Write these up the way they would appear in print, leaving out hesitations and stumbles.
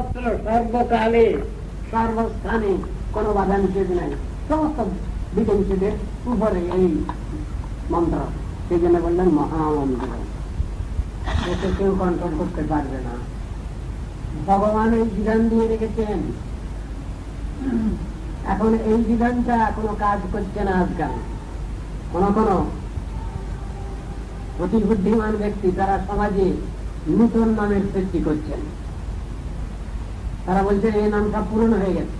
সর্বত্র সর্বকালে সর্বস্থানে কোনো বাধা নিষেধ নাই, সমস্ত বিধি নিষেধের উপরে এই মন্ত্র। সেই জন্য বললেন মহামন্ত্র, এতে কেউ কন্ট্রোল করতে পারবে না। ভগবান এই বিধান দিয়ে রেখেছেন, এখন এই বিধানটা কোনো কাজ করছে না আজকাল। কোন কোন অতি বুদ্ধিমান ব্যক্তি তারা সমাজে নূতন নামের সৃষ্টি করছেন। তারা বলছে এই নামটা পুরনো হয়ে গেছে,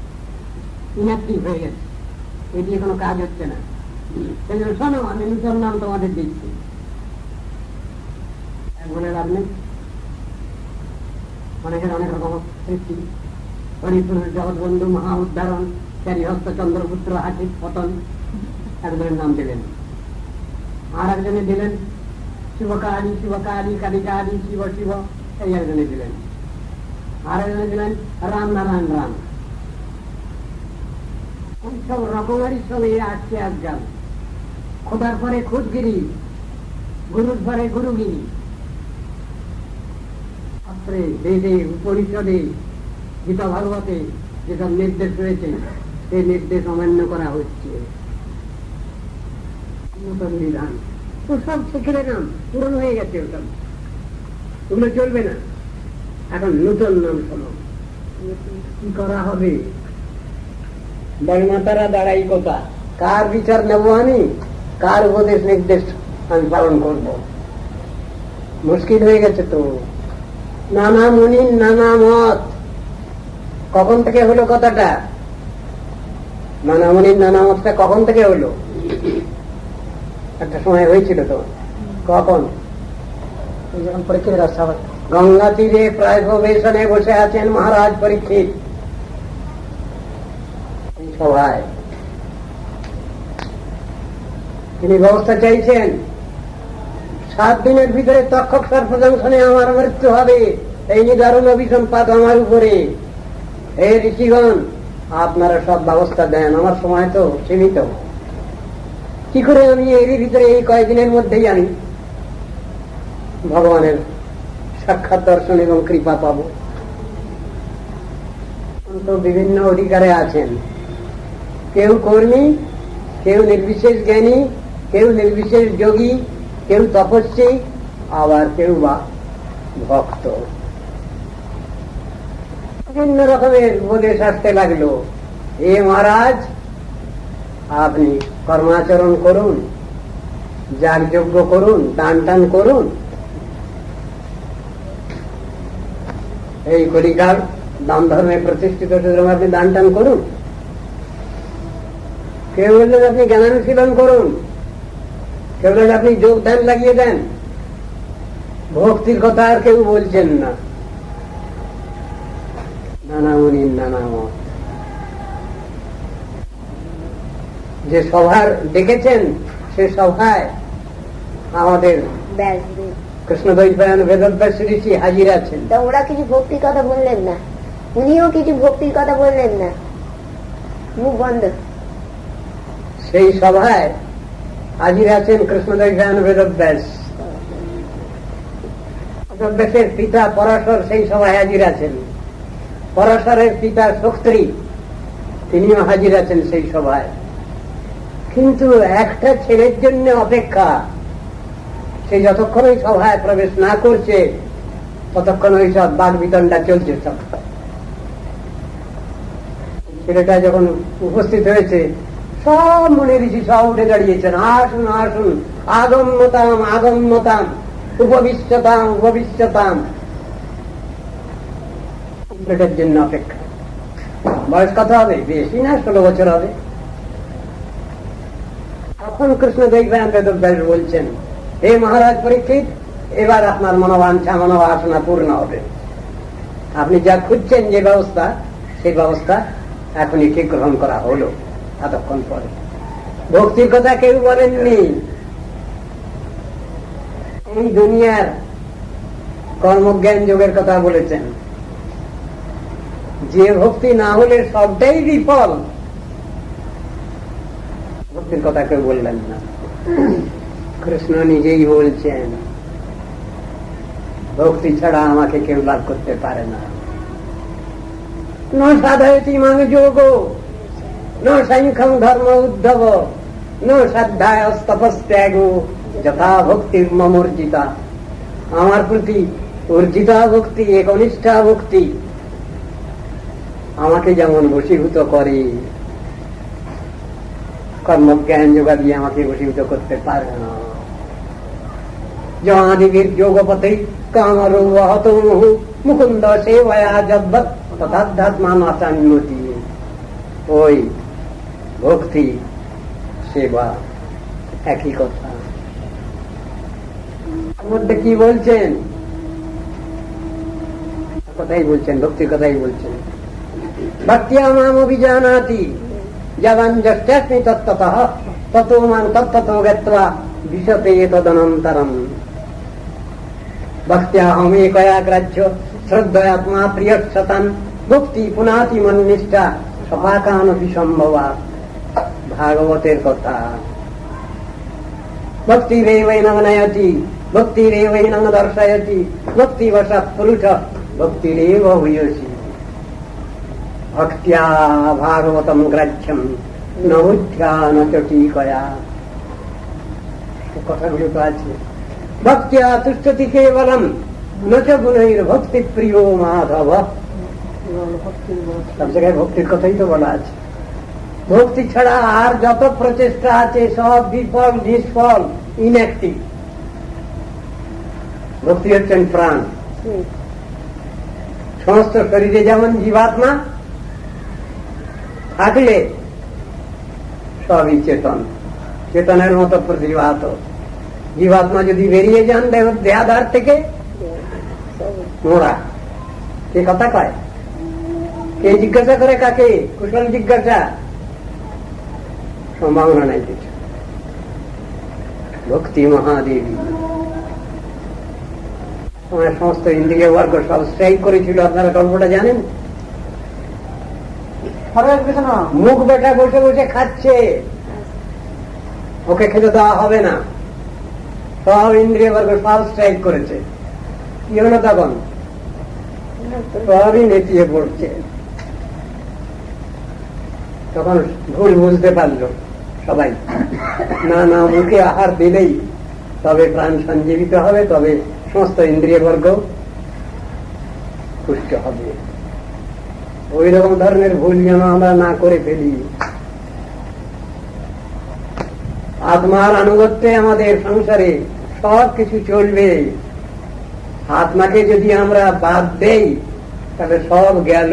ইনঅ্যাক্টিভ হয়ে গেছে, এটি কোনো কাজ হচ্ছে না। সেই জন্য শোনো, আমি নূতন নাম তোমাদের দিচ্ছি। বলে লাভ নেই, অনেকের অনেক রকম সৃষ্টি। হরিপুরের জগৎবন্ধু মহা উদ্ধারণ, চারিহস্ত চন্দ্রপুত্র হাসিক পতন, একজনের নাম দিলেন। আর একজনে দিলেন শিবকালী শিবকালী কালিকালী শিব শিব, এই একজনে দিলেন। আর একজনে দিলেন রাম নারায়ণ রাম। সব রকমেরই সব এই আসছে আজকাল। খোদার পরে খুদগিরি, গুরুর পরে গুরুগিরি। বেদে উপনিষদে গীতা ভাগবতে যেসব নির্দেশ রয়েছে সেই নির্দেশ অমান্য করা হচ্ছে। নতুন বিধান তো সব শিখে নাম পুরনো হয়ে গেছে, ওসব ওগুলো চলবে না। এখন নতুন নাম শোনো, কি করা হবে? বর্মাতারা দাঁড়াই কথা, কার বিচার নেবো আমি, কার উপদেশ নির্দেশ আমি পালন করব? মুশকিল হয়ে গেছে তো। নানা মুনি নানা মত, কখন থেকে হলো কথাটা? নানা মুনির নানা মতটা কখন থেকে হলো? একটা সময় হয়েছিল তো। কখন? যখন পরীক্ষিত রাস্তা, গঙ্গা তীরে প্রায় প্রবেশনে বসে আছেন মহারাজ পরীক্ষিত। সভায় তিনি ব্যবস্থা চাইছেন, 7 দিনের ভিতরে তক্ষক সর্পদংশনে আমার মৃত্যু হবে, এই নিদারুণ অভিসম্পাদ আমার উপরে। হে ঋষিগণ, আপনারা সব ব্যবস্থা দেন, আমার সময় তো সীমিত। কি করে আমি এরই ভিতরে এই কয়েকদিনের মধ্যেই আমি ভগবানের সাক্ষাৎ দর্শন এবং কৃপা পাব? তো বিভিন্ন অধিকারে আছেন, কেউ কর্মী, কেউ নির্বিশেষ জ্ঞানী, কেউ নির্বিশেষ যোগী, কেউ তপস্বী, আবার কেউ বা ভক্ত। বিভিন্ন রকমের উপদেশ আসতে লাগলো। হে মহারাজ, আপনি কর্মাচরণ করুন, যাগযজ্ঞ করুন, দান টান করুন, এই কলিকাল দান ধর্মে প্রতিষ্ঠিত সুতরাং আপনি দান টান করুন। কেউ বললেন আপনি জ্ঞানানুশীলন করুন, কেউ বললেন আপনি যোগদান লাগিয়ে দেন। ভক্তির কথা আর কেউ বলছেন না। নানা মুনির নানা মত। যে সভার ডেকেছেন সে সভায় আমাদের কৃষ্ণদ্বৈপায়ন বেদব্যাস ঋষি হাজির আছেন। তা ওরা কিছু ভক্তির কথা বললেন না, উনিও কিছু ভক্তির কথা বললেন না, মুখ বন্ধ। সেই সভায় হাজির আছেন কৃষ্ণদ্বৈপায়ন বেদব্যাস। বেদব্যাসের পিতা পরাশর সেই সভায় হাজির আছেন। পরাশরের পিতা শক্তি তিনিও হাজির আছেন সেই সভায়। কিন্তু একটা ছেলের জন্য অপেক্ষা, সে যতক্ষণ ওই সভায় প্রবেশ না করছে ততক্ষণ ওই সব বাক বিতণ্ডা চলছে। সব ছেলেটা যখন উপস্থিত হয়েছে সব মুনি ঋষি সব উঠে দাঁড়িয়েছেন, আসুন আসুন, আগম্যতাম আগম্যতাম, উপবিশ্যতাম উপবিশ্যতাম। ছেলেটার জন্য অপেক্ষা। বয়স কত হবে? বেশি না, 16 বছর হবে। তখন কৃষ্ণদ্বৈপায়ন বেদব্যাস বলছেন, হে মহারাজ পরীক্ষিত, এবার আপনার মনোবাঞ্ছা মনোবাসনা পূর্ণ হবে। আপনি যা খুঁজছেন যে ব্যবস্থা, সেই ব্যবস্থা এখনই ঠিক গ্রহণ করা হলো। এতক্ষণ পরে ভক্তির কথা কেউ বলেননি, এই দুনিয়ার কর্মজ্ঞান যোগের কথা বলেছেন। যে ভক্তি না হলে সবটাই বিফল, ভক্তির কথা কেউ বললেন না। কৃষ্ণ নিজেই বলছেন, ভক্তি ছাড়া আমাকে কেউ লাভ করতে পারে না। ন সাধয়তি মাং যোগ ন সাংখ্যং ধর্ম উদ্ধব ন শ্রদ্ধায় তপস্ত্যাগ যথা ভক্তির মমর্জিতা। আমার প্রতি অর্জিতা ভক্তি, একনিষ্ঠা ভক্তি আমাকে যেমন বশীভূত করে, কর্মজ্ঞান যোগা দিয়ে আমাকে বশীভূত করতে পারে না। জমাদিবীর যোগপথে কামরোহত মুকুন্দ সেবয়া যদ্বৎ তথাধ্যাত্মাচান্যতি। ওই ভক্তি সেবা একই কথা। মধ্যে কি বলছেন? কথাই বলছেন, ভক্তির কথাই বলছেন। ভক্তিয়া মাম অভিজানাতি যাবান যষ্টাস্মি তত্ত্বতঃ ততো মাং তত্ত্বতো গত্বা বিশতে তদনন্তরম। ভক্ত্যাহমেকয়া গ্রাহ্য শ্রদ্ধয়াত্মা প্রিয়সতান ভক্তি পুনাতি মন্নিষ্ঠা সপাকানপি সম্ভবাৎ। ভাগবতের কথা। ভক্তিরেবৈনং নয়তি ভক্তিরেবৈনং দর্শয়তি ভক্তিবশাৎ পুরুষ ভক্তিরেব ভূয়সী। ভক্ত্যা ভাগবতম গ্রাহ্যম ন বুদ্ধ্যা ন চ টিকয়া। কথাগুলো তো আছে। ভক্ত্যা তুষ্ঠতি কেবলম ন চ গুণৈর ভক্তি প্রিয় মাধব। সব জায়গায় ভক্তির কথাই তো বলা আছে। ভক্তি ছাড়া আর যত প্রচেষ্টা আছে সব বিফল, নিষ্ফল, ইনঅ্যাক্টিভ। ভক্তি হচ্ছেন প্রাণ। সমস্ত শরীরে যেমন জীবাত্মা থাকলে সবই চেতন, চেতনের মতো প্রতিভাত। জীবাত্মা যদি বেরিয়ে যান দেহাধার থেকে, মোরা কে কথা কয়? কে জিজ্ঞাসা করে কাকে? কুশল জিজ্ঞাসা, সম্ভাবনা নাই কিছু। ভক্তি মহাদেবী আমার সমস্ত ইন্দ্রিয় বর্গ সব স্ট্রাইক করেছিল। আপনারা গল্পটা জানেন? মুখ বেটা বসে বসে খাচ্ছে, ওকে খেতে দেওয়া হবে না। সব ইন্দ্রিয় বর্গ সব স্ট্রাইক করেছে। কি হলো তখন? সবই নেতিয়ে পড়ছে। তখন ভুল বুঝতে পারলো সবাই। না না, মুখে আহার দিলেই তবে প্রাণ সঞ্জীবিত হবে, তবে সমস্ত ইন্দ্রিয় বর্গ পুষ্ট হবে। ওই রকম ধরনের ভুল যেন আমরা না করে ফেলি। আত্মার আনুগত্যে আমাদের সংসারে সব কিছু চলবে। আত্মাকে যদি আমরা বাদ দেই তাহলে সব গেল,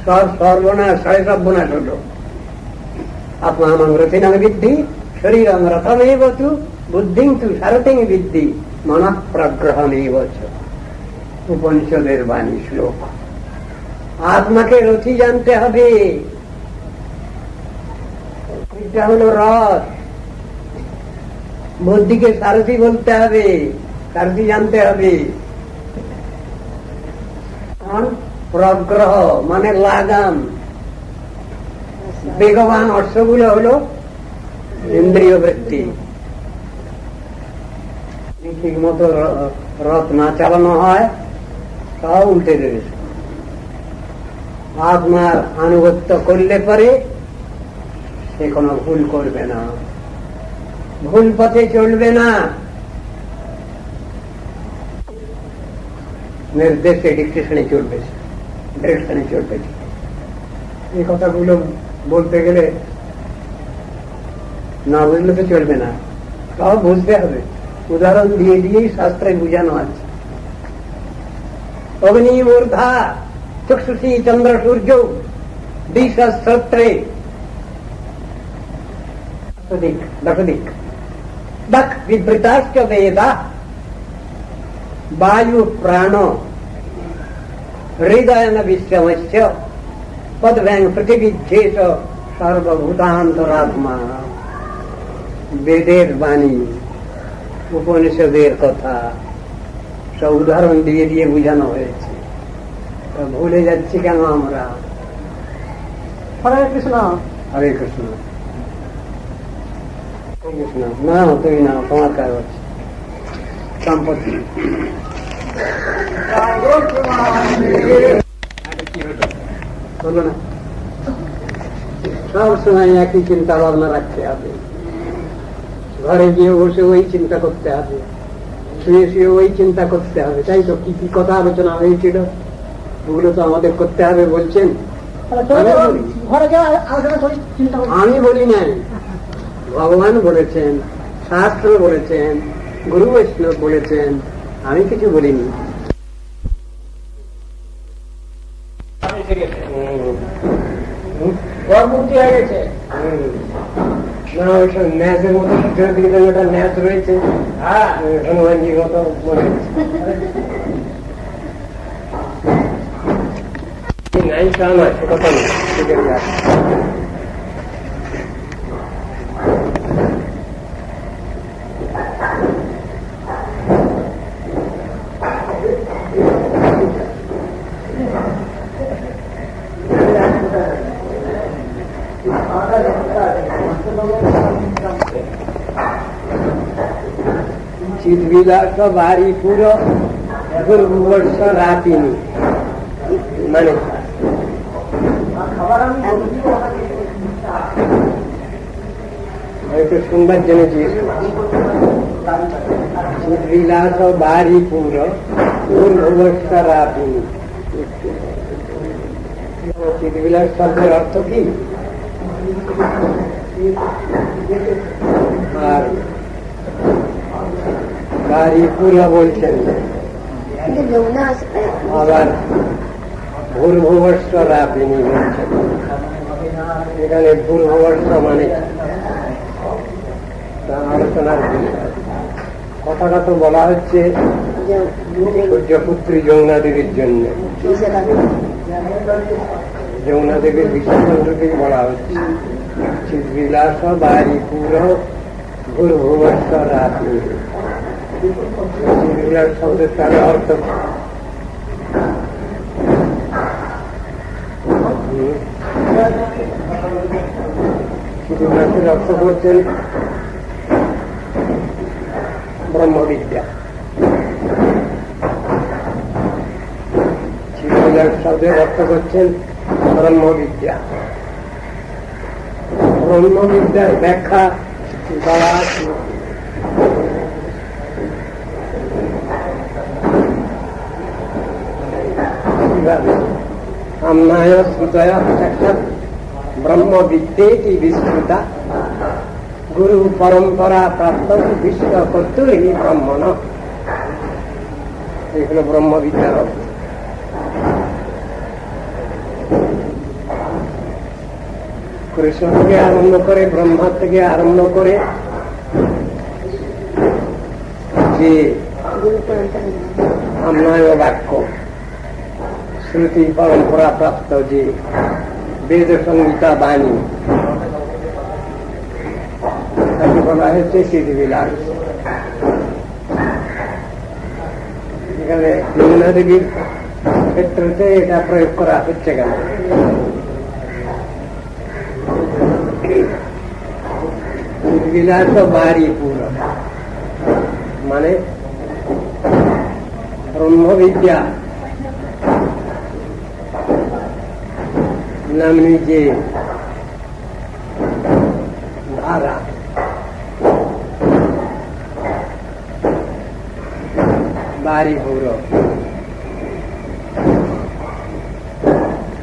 সব সর্বনাশ, সর্বনাশ হলো। আত্মা রথিনাং বিদ্ধি শরীরং রথমেব তু বুদ্ধিং তু সারথিং বিদ্ধি মনঃ প্রগ্রহমেব চ। উপনিষদের বাণী শ্লোক। আত্মাকে রথি জানতে হবে। এটা হলো রথ। বুদ্ধিকে সারথি বলতে হবে, সারথি জানতে হবে। প্রগ্রহ মানে লাগাম। বেগবান অশ্বগুলো হলো ইন্দ্রিয় বৃত্তি। ঠিক মতো রথ না চালানো হয় সব উল্টে দেবে। আত্মার আনুগত্য করলে পরে সে কোনো ভুল করবে না, ভুল পথে চলবে না, নির্দেশে ডিকটেশনে চলবে, ডিরেকশনে চলবে। এই কথাগুলো বলতে গেলে না বুঝলে তো চলবে না, সব বুঝতে হবে। উদাহরণ দিয়ে দিয়েই শাস্ত্রে বুঝানো আছে। অগ্নি মূর্ধা চক্ষুষী চন্দ্র সূর্য দিশস্ত্রে দশদিক দক বিবৃতাশ্চ বেদা বায়ু প্রাণ হৃদয়ন বিশ্বমস্য পদ্ব্যাং পৃথিবীধ্যেশ সর্বভূতান্তরাত্মা। বেদের বাণী, উপনিষদের কথা সব উদাহরণ দিয়ে দিয়ে বুঝানো হয়েছে। ভুলে যাচ্ছি কেন আমরা? হরে কৃষ্ণ, হরে কৃষ্ণ। কৃষ্ণ না, তুই না, তোমার কাগজ সম্পত্তি। বলো না, সব সময় একই চিন্তা ভাবনা রাখতে হবে, ঘরে গিয়ে বসে ওই চিন্তা করতে হবে, শুয়ে শুয়ে ওই চিন্তা করতে হবে, তাই তো? কি কি কথা আলোচনা হয়েছিল ওগুলো তো আমাদের করতে হবে বলছেন। আমি বলি নাই, ভগবান বলেছেন, শাস্ত্র বলেছেন, গুরু বৈষ্ণব বলেছেন, আমি কিছু বলিনি। মুক্তি হয়ে গেছে না, ওইসব ন্যাসের মতো ওটা ন্যাস রয়েছে, হনুমানজির মতো মনে হচ্ছে। নাই তা নয়, সে কথা নয়, ঠিক আছে। চিৎবিলাস বাড়ি পুরো দুর্বর্ষ রাতিনি, মানে হয়তো শুনবার জন্য চিৎবিলাস বাড়ি পুরো দুর্বর্ষ রাতিনি। চিৎবিলাস শব্দের অর্থ কি? আর বাড়ি পুরো বলছেন, আবার ভূর্ভুবর্ষ রাপিনী বলছেন। এখানে ভূর্ভুবর্ষ মানে আলোচনার কথাটা তো বলা হচ্ছে সূর্যপুত্রী যমুনা দেবীর জন্য। যমুনা দেবীর বিশেষণটাকেই বলা হচ্ছে চিৎবিলাস বাড়ি পুরো ভূর্ভুবর্ষ রাপিনী। চিৎবিলাস শব্দের তার অর্থ চিৎবিলাসের অর্থ করছেন ব্রহ্মবিদ্যা। চিৎবিলাস শব্দের অর্থ করছেন ব্রহ্মবিদ্যা। ব্রহ্মবিদ্যার ব্যাখ্যা দেওয়া আছে আমনায় শ্রুতয়া ব্রহ্মবিদ্যেতি বিস্মৃতা গুরু পরম্পরা প্রাপ্ত বিশ্ব কর্তুরি ব্রহ্মণ। এগুলো ব্রহ্মবিদ্যার অর্থ। কৃষ্ণ থেকে আরম্ভ করে, ব্রহ্মা থেকে আরম্ভ করে যে আমনায় বাক্য, শ্রুতি পরম্পরা প্রাপ্ত যে বেদ সংহিতা বাণী, তাকে বলা হয়েছে চিৎবিলাস। এখানে যমুনা দেবীর ক্ষেত্রে এটা প্রয়োগ করা হচ্ছে কেন? চিৎবিলাস বাড়ি পুরো মানে ব্রহ্মবিদ্যা নামনি যে ধারা, বাড়ি পুরো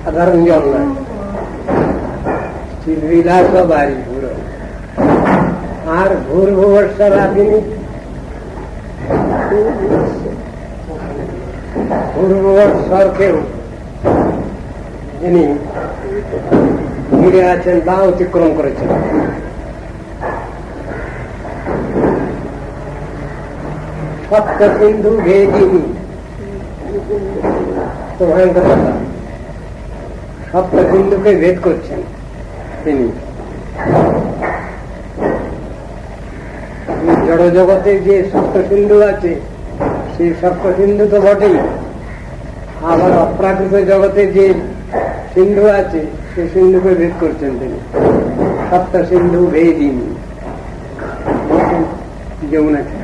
সাধারণ জল নয়, চিৎবিলাস বাড়ি পুরো। আর ভূর্ভুবর্ষ রাপিনী, ভূর্ভুবর্ষকেও যিনি ঘিরে আছেন বা অতিক্রম করেছেন। সপ্ত সিন্ধু ভেদিনী, তো ভয়ঙ্কর কথা, সপ্ত সিন্ধুকে ভেদ করছেন তিনি। জড় জগতে যে সপ্ত সিন্ধু আছে সেই সপ্ত সিন্ধু তো বটেই, আবার অপ্রাকৃত জগতে যে সিন্ধু আছে সেই সিন্ধুকে ভেদ করছেন তিনি। সপ্ত সিন্ধু ভেদিনী যমুনাকে।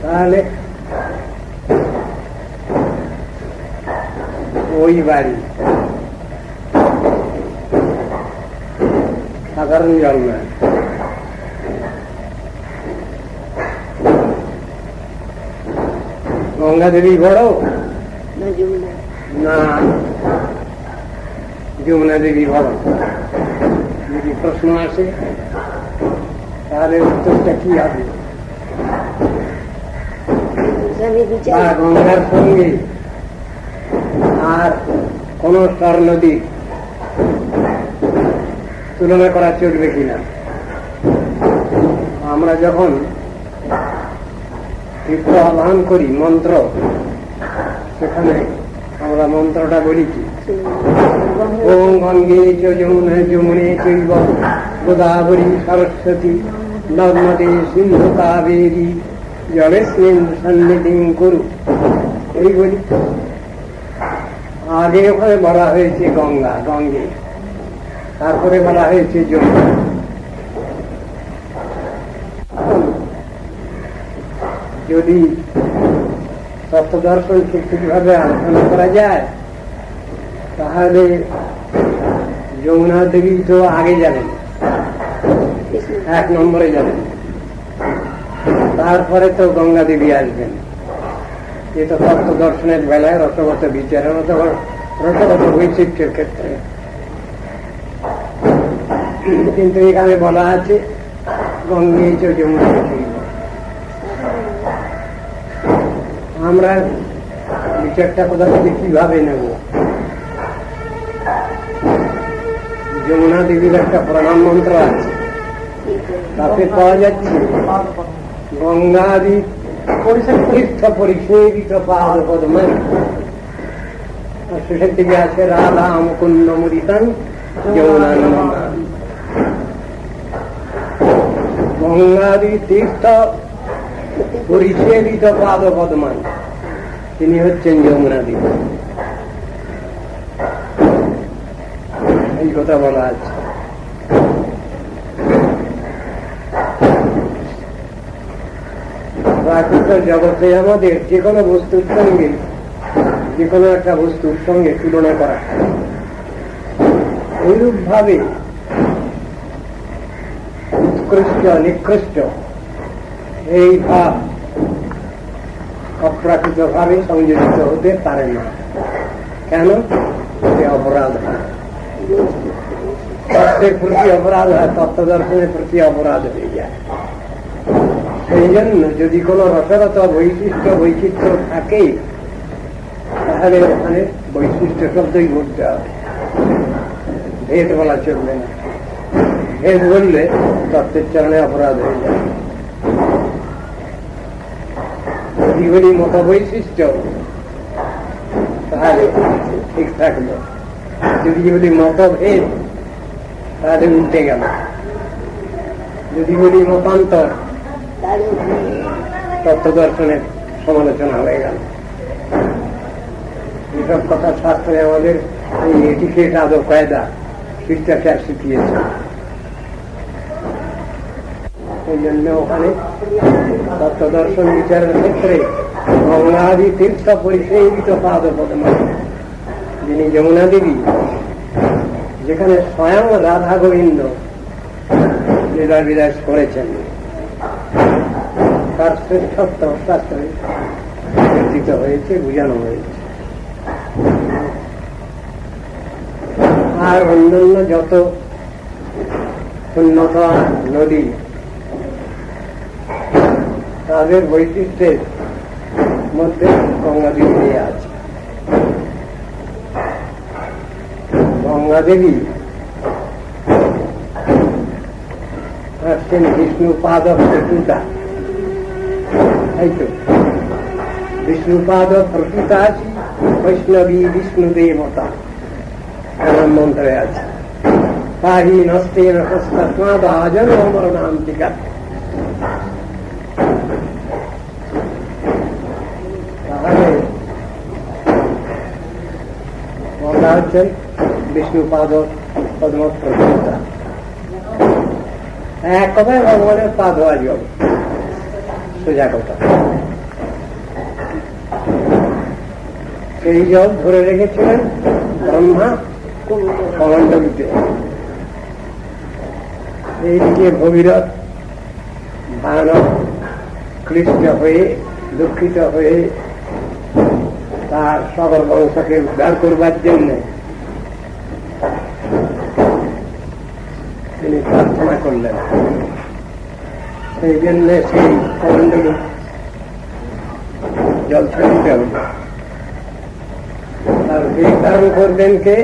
তাহলে ওই বাড়ি, সাধারণ জল নয়। গঙ্গা দেবী বড় না যমুনা দেবী বড়? যদি প্রশ্ন আসে তাহলে উত্তরটা কি হবে? গঙ্গার সঙ্গে আর কোন স্তর নদী তুলনা করা চলবে কিনা? আমরা যখন তীর্থ আহ্বান করি মন্ত্র, সেখানে আমরা মন্ত্রটা বলি কি? ওম গঙ্গে চ যমুনে যমুনে চৈব গোদাবরী সরস্বতী নর্মদে সিন্ধু কাবেরী জলেস্মিন সন্নিধিং কুরু। এই বলি। আগে ওখানে বলা হয়েছে গঙ্গা, গঙ্গে, তারপরে বলা হয়েছে যমুনা। যদি তত্ত্ব দর্শন ঠিকভাবে আলোচনা করা যায় তাহলে যমুনা দেবী তো আগে যাবেন, 1 নম্বরে যাবেন, তারপরে তো গঙ্গা দেবী আসবেন। এ তো তত্ত্ব দর্শনের বেলায় রসগত বিচারের রসগত বৈচিত্র্যের ক্ষেত্রে। কিন্তু এখানে বলা আছে গঙ্গে চ যমুনা। আমরা বিচারটা কোথা থেকে কিভাবে নেব? যমুনা দেবীর একটা প্রণাম মন্ত্র আছে, তাতে পাওয়া যাচ্ছে গঙ্গাদি তীর্থ পরিসেবিত পাদ পদ্মে। শেষের দিকে আছে রাধা মুকুন্দ মুদিতান যমুনা নমঃ। গঙ্গাদি তীর্থ পরিসেবিত পাদ পদ্মান, তিনি হচ্ছেন যমুনা দেবী। এই কথা বলা আছে। প্রাকৃত জগতে আমাদের যে কোনো বস্তুর সঙ্গে, যে কোনো একটা বস্তুর সঙ্গে তুলনা করা, ওইরূপ ভাবে উৎকৃষ্ট নিকৃষ্ট এই ভাব অপ্রাকৃত ভাবে সংযোজিত হতে পারে না। কেন? অপরাধ হয়, তত্ত্বের প্রতি অপরাধ হয়, তত্ত্ব দর্শনের প্রতি অপরাধ হয়ে যায়। সেই জন্য যদি কোনো রসগত বৈচিত্র্য থাকে তাহলে ওখানে বৈশিষ্ট্য শব্দই বলতে হবে, ভেদ বলা চলবে না। ভেদ বললে তত্ত্বের চরণে অপরাধ হয়ে যায়। যদি বলি মত বৈশিষ্ট্য তাহলে ঠিক থাকলো, যদি বলি মতভেদ তাহলে উল্টে গেল, যদি বলি মতান্তর তত্ত্ব দর্শনের সমালোচনা হয়ে গেল। এসব কথা শাস্ত্রে আমাদের এই এটিকেট আদব কায়দা শিষ্টাচার শিখিয়েছে। এই জন্য ওখানে তত্ত্ব দর্শন বিচারের ক্ষেত্রে গঙ্গাদি তীর্থ পরিসেবিত পাদ পদ্মা, যিনি যমুনা দেবী, যেখানে স্বয়ং রাধা গোবিন্দ লীলা বিলাস করেছেন, তার শ্রেষ্ঠত্ব শাস্ত্রে চিন্তিত হয়েছে, বুঝানো হয়েছে। আর অন্যান্য যত উন্নত নদী তাদের বৈশিষ্ট্যের মধ্যে গঙ্গা দেবী আছে। গঙ্গা দেবী হচ্ছেন বিষ্ণুপাদ প্রকৃতা, তাই তো? বিষ্ণুপাদ প্রকৃতা বৈষ্ণবী বিষ্ণু দেবতা মন্ত্রে আছে। পাহি নস্তে নস্তাদ মরণান্তিকা। তাহলে গঙ্গা হচ্ছেন বিষ্ণুপাদ পদ্ম প্রকৃতা। এক কথায় ভগবানের পা ধোয়া জল, সোজা কথা। সেই জল ধরে রেখেছিলেন ব্রহ্মা কমণ্ডলীতে। এইদিকে ভগীরথ ভয়ানক ক্লিষ্ট হয়ে দুঃখিত হয়ে তার সকল বংশকে উদ্ধার করবার জন্য তিনি প্রার্থনা করলেন। সেই জন্য সেই কমণ্ডলী জল ছেড়ে হল। তার বিধান করবেন কে?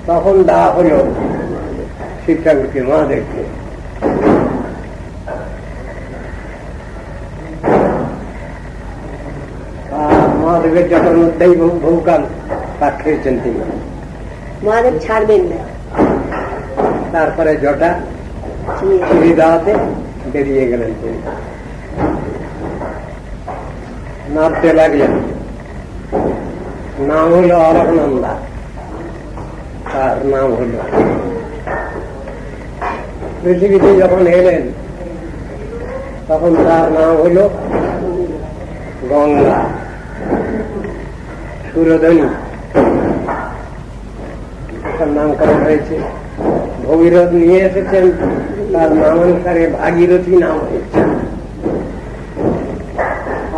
তখন দেওয়া হল শিব ঠাকুরকে, মহাদেবকে। মহাদেবের জটার মধ্যেই বহুকাল পাক খেয়েছেন তিনি। মহাদেব ছাড়বেন না। তারপরে জটা ছিঁড়ে দেওয়াতে বেরিয়ে গেলেন তিনি, নামতে লাগলেন। নাম হল অলকনন্দা, তার নাম হল। পৃথিবীতে যখন এলেন তখন তার নাম হল গঙ্গা, সুরধনী, তার নামকরণ হয়েছে। ভগীরথ নিয়ে এসেছেন, তার নামানুসারে ভাগীরথী নাম হয়েছে।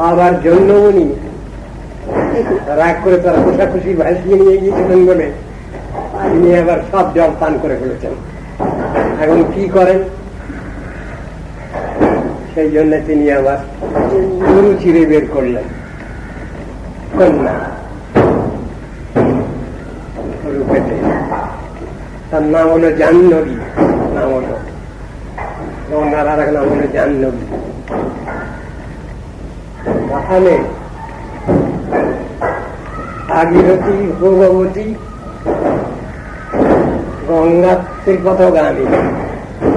আবার জন্মমণি রাগ করে তারা কোষাকুষি ভাসিয়ে নিয়ে গিয়েছিলেন বলে তিনি আবার সব জল পান করে ফেলেছেন। এখন কি করেন? সেই জন্য তিনি আবার গুরু চিরে বের করলেন কন্যা রূপেতে। তার নাম হলো জাহ্নবী, নাম হলো গঙ্গার আর এক নাম হলো জাহ্নবী। তাহলে ভাগীরথী, ভগবতী, গঙ্গার ত্রিপথগামী।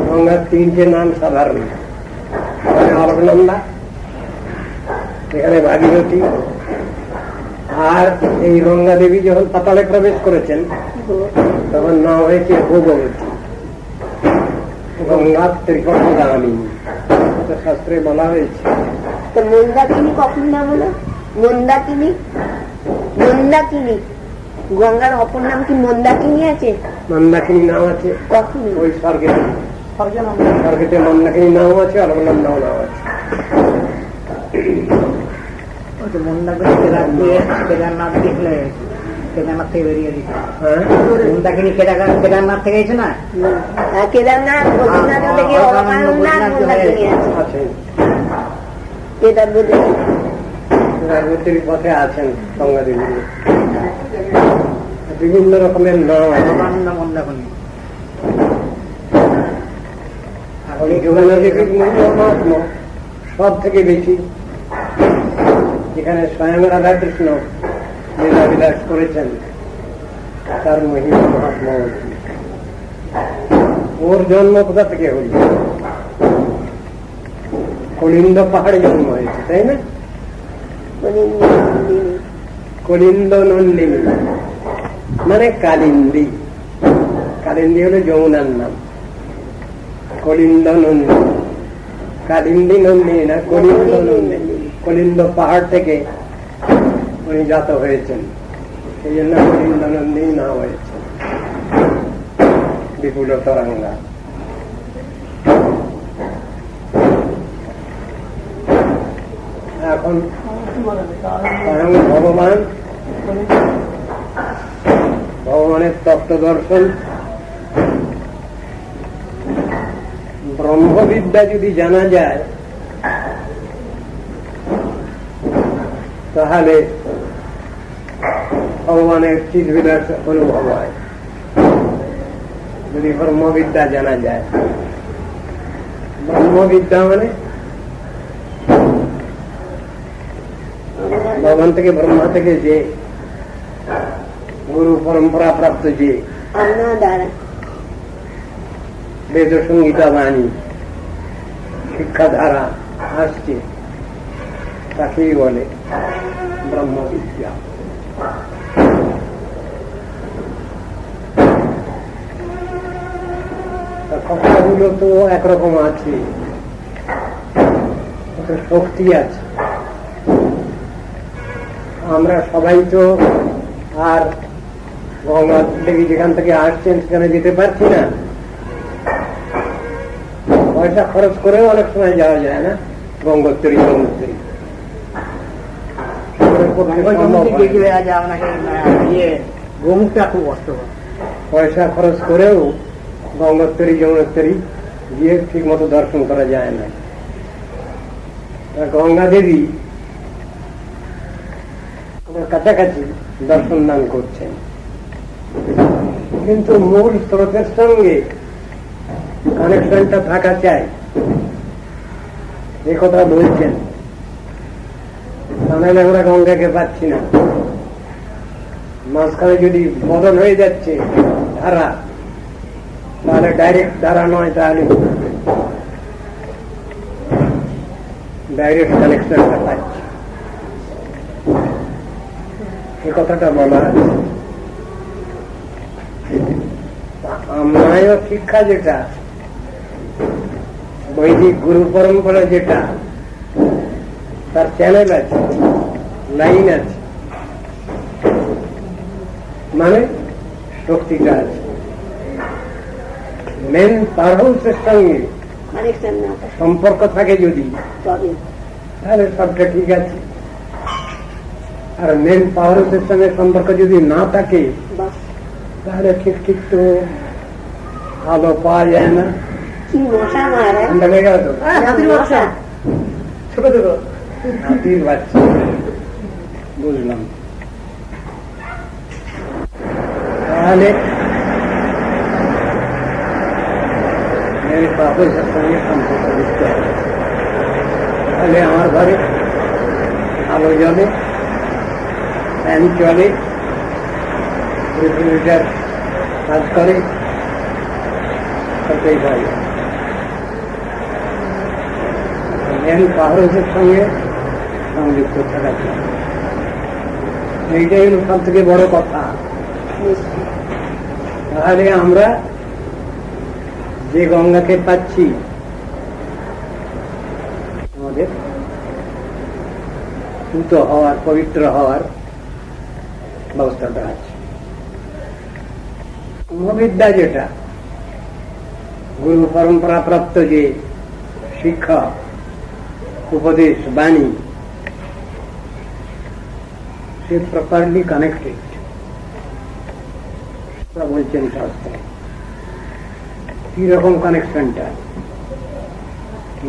গঙ্গার তিনটে নাম সাধারণ, অলকনন্দা, এখানে ভাগীরথী। আর এই গঙ্গা দেবী যখন পাতালে প্রবেশ করেছেন তখন নাম হয়েছে ভগবতী, গঙ্গার ত্রিপথগামী। শাস্ত্রে বলা হয়েছে। তো মন্দাকিনী কখন নাম হলো? মন্দাকিনী, মন্দাকিনী গঙ্গার অপর নাম কি মন্দাকিনী আছে? মন্দাকিনী নাম আছে। কখন? ওই স্বর্গে, স্বর্গেতে মন্দাকিনী নাম আছে, অলকনন্দাও নাম আছে। কেদারনাথ দেখলে কেদারনাথ থেকে বেরিয়ে দিচ্ছে। মন্দাকিনী কেদারনাথ থেকে গেছে না? কেদারনাথ, বদ্রীনাথ থেকে অলকনন্দা, মন্দাকিনী আছে। কেদারনাথের পথে আছেন গঙ্গা দেবী, বিভিন্ন রকমের নাম আছে। মন্দাকিনী সব থেকে বেশি যেখানে স্বয়ং রাধা কৃষ্ণ লীলাবিলাস করেছেন তার মহিমা মহাত্মা। ওর জন্ম কোথা থেকে হল? কলিন্দ পাহাড়ে জন্ম হয়েছে, তাই না? কলিন্দ নন্দিনী মানে কালিন্দী। কালিন্দী হলো যমুনার নাম। কলিন্দ নন্দিনী, কালিন্দী নন্দিনী না, কলিন্দ নন্দিনী। কলিন্দ পাহাড় থেকে উনি জাত হয়েছেন, সেই জন্য কলিন্দ নন্দিনী নাম হয়েছে। বিপুল তরঙ্গা। এখন ভগবান, ভগবানের তত্ত্ব দর্শন, ব্রহ্মবিদ্যা যদি জানা যায় তাহলে ভগবানের চিৎবিলাস অনুভব হয়। যদি ব্রহ্মবিদ্যা জানা যায়, ব্রহ্মবিদ্যা মানে ভগবান থেকে, ব্রহ্মা থেকে যে গুরু পরম্পরা প্রাপ্ত যে বেদ সংগীতা বাণী শিক্ষাধারা আসছে তাকেই বলে ব্রহ্মবিদ্যা। কথাগুলো তো একরকম আছে, শক্তি আছে। আমরা সবাই তো আর গঙ্গা দেবী যেখান থেকে আসছেন সেখানে যেতে পারছি না, পয়সা খরচ করেও অনেক সময় যাওয়া যায় না গঙ্গোত্তরী যমুনোত্তরী। গোমুখটা খুব কষ্ট, পয়সা খরচ করেও গঙ্গোত্তরী যমুনোত্তরী গিয়ে ঠিক মতো দর্শন করা যায় না। গঙ্গা দেবী আমার কাছাকাছি দর্শন দান করছেন, কিন্তু মূল স্রোতের সঙ্গে কানেকশনটা থাকা চাই, এ কথা বলছেন। তাহলে আমরা গঙ্গাকে পাচ্ছি না। মাঝখানে যদি বদল হয়ে যাচ্ছে ধারা, তাহলে ডাইরেক্ট ধারা নয়, তাহলে ডাইরেক্ট কানেকশনটা পাচ্ছি, এ কথাটা বলা আছে। আমরাও শিক্ষা যেটা, বৈদিক গুরু পরম্পরা যেটা, তার চ্যানেল আছে, লাইন আছে, মানে শক্তিটা আছে। মেন পাওয়ার হাউসের সঙ্গে সম্পর্ক থাকে যদি, তাহলে সবটা ঠিক আছে। আর মেন পাওয়ার হাউসের সঙ্গে সম্পর্ক যদি না থাকে, তাহলে ঠিক ঠিক তো আলো পাওয়া যায় না। ছোট ছোট হাতির বাচ্চা, বুঝলাম। তাহলে পাপের সঙ্গে সম্পর্ক দিতে হবে, তাহলে আমার ঘরে আলো জ্বলে, ফ্যান চলে, রেফ্রিজারেটর কাজ করে, সবটাই ভালো। মেন পাওয়ার হাউসের সঙ্গে সংযুক্ত থাকা চাই, এইটাই হল সব থেকে বড় কথা। তাহলে আমরা যে গঙ্গাকে পাচ্ছি, আমাদের শুদ্ধ হওয়ার, পবিত্র হওয়ার ব্যবস্থাটা আছে। ব্রহ্মবিদ্যা যেটা, গুরু পরম্পরা প্রাপ্ত যে শিক্ষা, উপদেশ, বাণী, সে প্রপারলি কানেক্টেড, বলছেন শাস্ত্রে। কিরকম কানেকশনটা?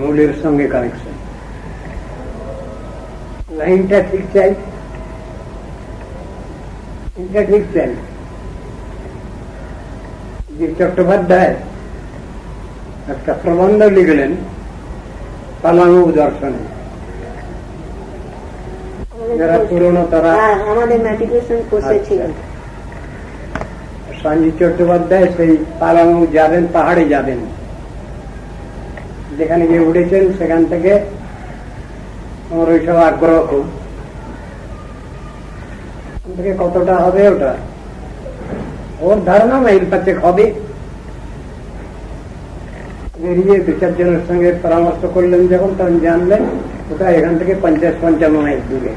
মূলের সঙ্গে কানেকশন, লাইনটা ঠিক চাই, এটা ঠিক চাই। যে চট্টোপাধ্যায় একটা প্রবন্ধ লিখলেন পালামু দর্শনে, যারা পুরনো তারা আমাদের ম্যাট্রিকুলেশন কোর্সে ছিল। সঞ্জীব চট্টোপাধ্যায় সেই পালামু যাবেন, পাহাড়ে যাবেন, যেখানে গিয়ে উঠেছেন সেখান থেকে আমার ওইসব আগ্রহ খুব। থেকে কতটা হবে ওটা ওর ধারণা মাইল পাচেক হবে। বেরিয়ে দু চারজনের সঙ্গে পরামর্শ করলেন যখন, তখন জানলেন ওটা এখান থেকে 50-55 মাইল দূরে।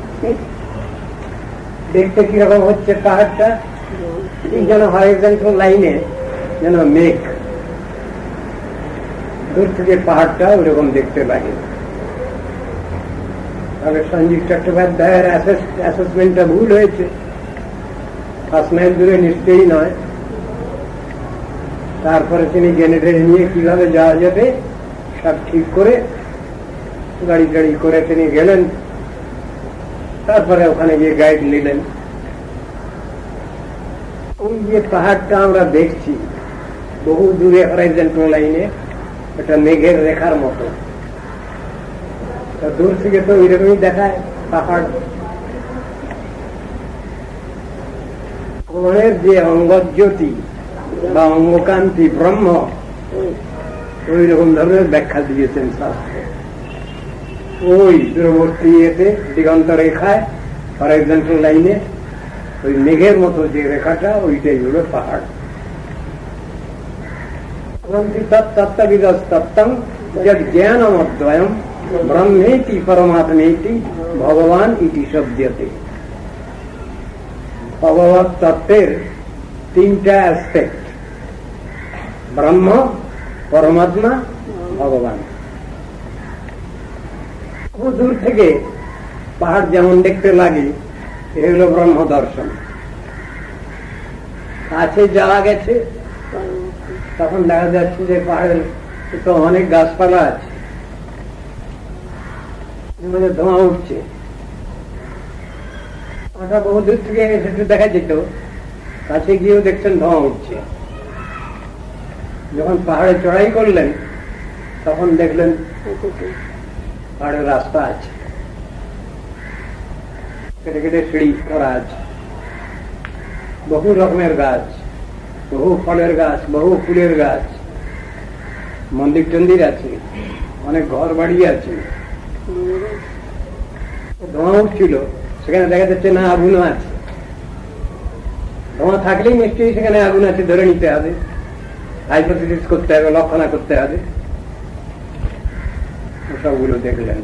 দেখতে কিরকম হচ্ছে পাহাড়টা, যেন হরিজন্টাল লাইনে যেন মেঘ, দূর থেকে পাহাড়টা ওরকম দেখতে লাগে। তাহলে সঞ্জীব চট্টোপাধ্যায়ের অ্যাসেসমেন্টটা ভুল হয়েছে, 5 মাইল দূরে নিশ্চয়ই নয়। তারপরে তিনি জেনেটের নিয়ে কিভাবে যাওয়া যাবে সব ঠিক করে গাড়ি গাড়ি করে তিনি গেলেন। তারপরে ওখানে গিয়ে গাইড নিলেন। ওই যে পাহাড়টা আমরা দেখছি বহু দূরে হরাইজন্টাল লাইনে, এটা মেঘের রেখার মতো। দূর থেকে তো ওইরকমই দেখায় পাহাড়। মনের যে অঙ্গজ্যোতি বা অঙ্গকান্তি ব্রহ্ম, ওই রকম ধরনের ব্যাখ্যা দিয়েছেন শাস্ত্রে। ওই দূরবর্তী এতে দিগন্ত রেখায় হরাইজন্টাল লাইনে ওই মেঘের মতো যে রেখাটা, ওইটাই হল পাহাড়। তত্ত্ববিদস্তত্ত্বং যদ জ্ঞানমদ্বয়ম ব্রহ্মেতি পরমাত্মেতি ভগবান ইতি শব্দতে। ভগবত তত্ত্বের তিনটা অ্যাসপেক্ট, ব্রহ্ম, পরমাত্মা, ভগবান। বহু দূর থেকে পাহাড় যেমন দেখতে লাগে, এ হল ব্রহ্ম দর্শন। কাছে যাওয়া গেছে, তখন দেখা যাচ্ছে যে পাহাড়ের তো অনেক গাছপালা আছে, ধোঁয়া উঠছে। ওটা বহু দূর থেকে একটু দেখা যেত, কাছে গিয়েও দেখছেন ধোঁয়া উঠছে। যখন পাহাড়ে চড়াই করলেন, তখন দেখলেন পাহাড়ের রাস্তা আছে, কেটে কেটে সিঁড়ি করা আছে, বহু রকমের গাছ, বহু ফলের গাছ, বহু ফুলের গাছ, মন্দির টন্দির আছে, অনেক ঘর বাড়ি আছে। ধোঁয়া উঠছিল, সেখানে দেখা যাচ্ছে না আগুনও আছে। ধোঁয়া থাকলেই নিশ্চয়ই সেখানে আগুন আছে ধরে নিতে হবে, হাইপোথিসিস করতে হবে, লক্ষণা করতে হবে। ওসবগুলো দেখলেন।